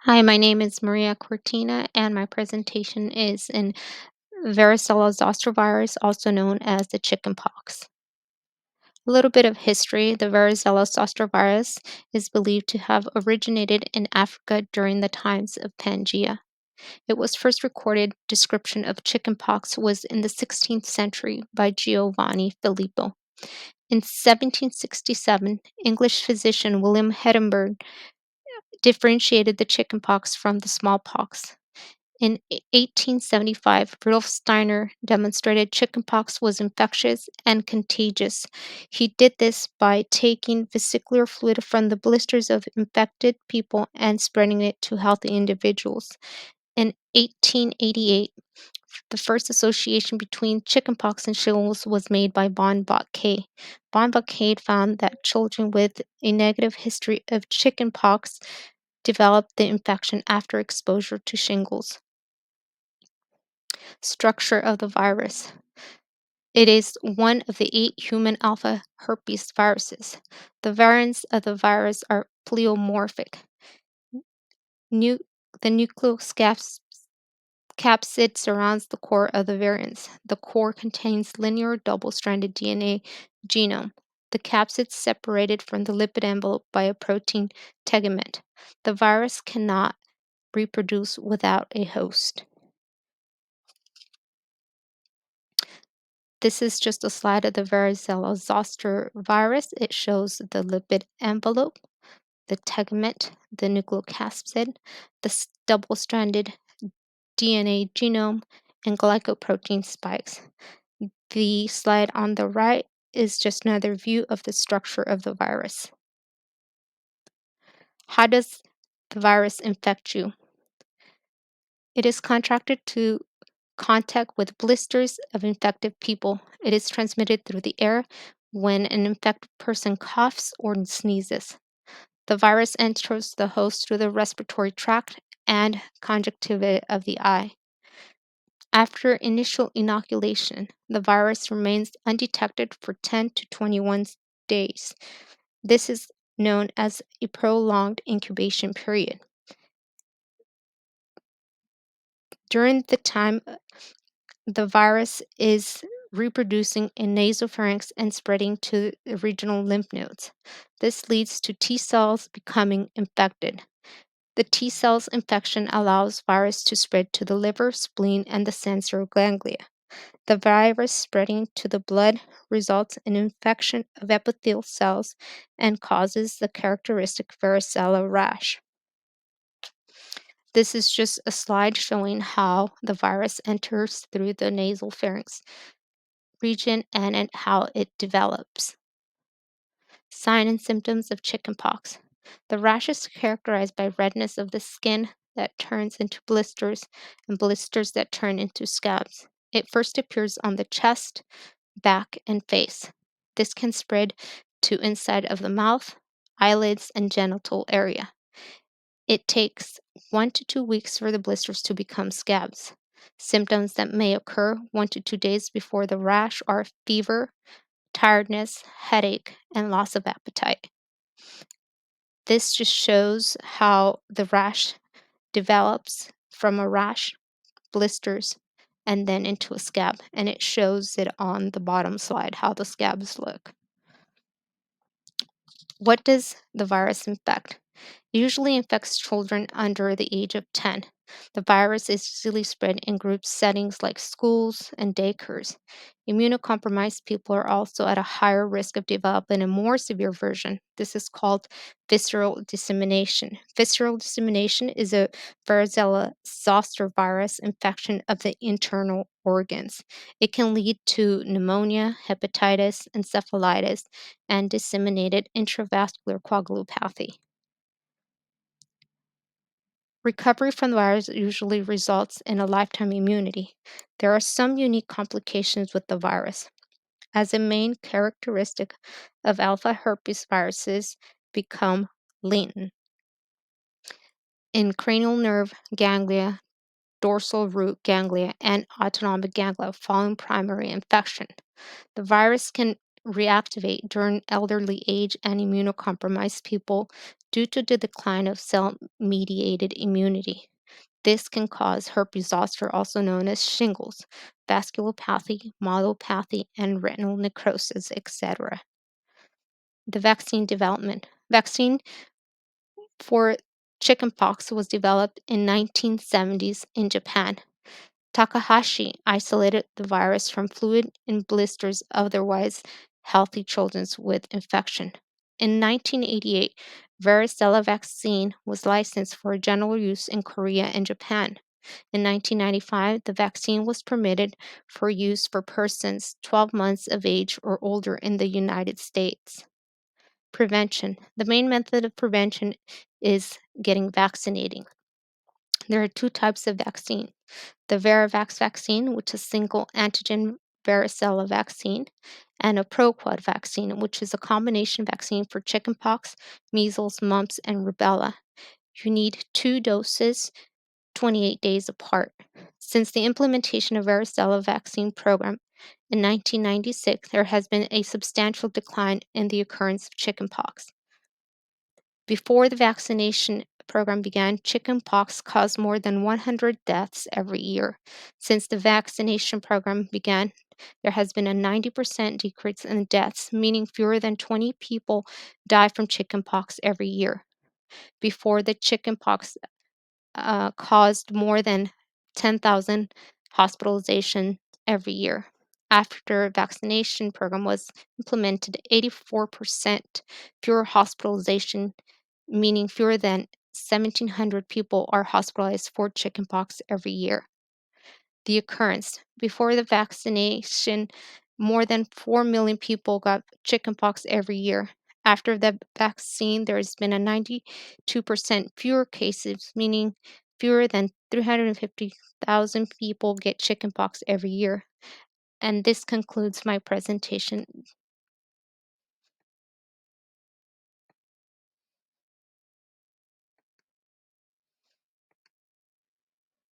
Hi, my name is Maria Cortina, and my presentation is in varicella-zoster virus, also known as the chickenpox. A little bit of history. The varicella-zoster virus is believed to have originated in Africa during the times of Pangea. It was first recorded description of chickenpox was in the 16th century by Giovanni Filippo. In 1767, English physician William Heddenberg differentiated the chickenpox from the smallpox. In 1875, Rudolf Steiner demonstrated chickenpox was infectious and contagious. He did this by taking vesicular fluid from the blisters of infected people and spreading it to healthy individuals. In 1888, the first association between chickenpox and shingles was made by von Bocquet. Von Bocquet found that children with a negative history of chickenpox developed the infection after exposure to shingles. Structure of the virus. It is one of the 8 human alpha herpes viruses. The variants of the virus are pleomorphic. Nu- the nucleocapsid surrounds the core of the variants. The core contains linear double-stranded DNA genome. The capsid separated from the lipid envelope by a protein tegument. The virus cannot reproduce without a host. This is just a slide of the varicella-zoster virus. It shows the lipid envelope, the tegument, the nucleocapsid, the double-stranded DNA genome, and glycoprotein spikes. The slide on the right is just another view of the structure of the virus. How does the virus infect you? It is contracted to contact with blisters of infected people. It is transmitted through the air when an infected person coughs or sneezes. The virus enters the host through the respiratory tract and conjunctiva of the eye. After initial inoculation, the virus remains undetected for 10 to 21 days. This is known as a prolonged incubation period. During the time the virus is reproducing in nasopharynx and spreading to the regional lymph nodes. This leads to T cells becoming infected. The T cells infection allows virus to spread to the liver, spleen, and the sensory ganglia. The virus spreading to the blood results in infection of epithelial cells and causes the characteristic varicella rash. This is just a slide showing how the virus enters through the nasal pharynx region and how it develops. Sign and symptoms of chickenpox. The rash is characterized by redness of the skin that turns into blisters and blisters that turn into scabs. It first appears on the chest, back, and face. This can spread to inside of the mouth, eyelids, and genital area. It takes 1 to 2 weeks for the blisters to become scabs. Symptoms that may occur 1 to 2 days before the rash are fever, tiredness, headache, and loss of appetite. This just shows how the rash develops from a rash, blisters, and then into a scab. And it shows it on the bottom slide how the scabs look. What does the virus infect? It usually infects children under the age of 10. The virus is easily spread in group settings like schools and daycares. Immunocompromised people are also at a higher risk of developing a more severe version. This is called visceral dissemination. Visceral dissemination is a varicella-zoster virus infection of the internal organs. It can lead to pneumonia, hepatitis, encephalitis, and disseminated intravascular coagulopathy. Recovery from the virus usually results in a lifetime immunity. There are some unique complications with the virus. As a main characteristic of alpha herpes viruses become latent in cranial nerve ganglia, dorsal root ganglia, and autonomic ganglia following primary infection. The virus can reactivate during elderly age and immunocompromised people due to the decline of cell mediated immunity. This can cause herpes zoster, also known as shingles, vasculopathy, myelopathy, and retinal necrosis, etc. The vaccine development. Vaccine for chickenpox was developed in 1970s in Japan. Takahashi isolated the virus from fluid in blisters of otherwise healthy children with infection. In 1988, varicella vaccine was licensed for general use in Korea and Japan. In 1995, the vaccine was permitted for use for persons 12 months of age or older in the United States. Prevention. The main method of prevention is getting vaccinating. There are two types of vaccine: the VariVax vaccine, which is single antigen varicella vaccine, and a ProQuad vaccine, which is a combination vaccine for chickenpox, measles, mumps, and rubella. You need 2 doses, 28 days apart. Since the implementation of varicella vaccine program in 1996, there has been a substantial decline in the occurrence of chickenpox. Before the vaccination program began, chickenpox caused more than 100 deaths every year. Since the vaccination program began, there has been a 90% decrease in deaths, meaning fewer than 20 people die from chickenpox every year. Before the chickenpox caused more than 10,000 hospitalizations every year. After vaccination program was implemented, 84% fewer hospitalization, meaning fewer than 1,700 people are hospitalized for chickenpox every year. The occurrence. Before the vaccination, more than 4 million people got chickenpox every year. After the vaccine, there has been a 92% fewer cases, meaning fewer than 350,000 people get chickenpox every year. And this concludes my presentation.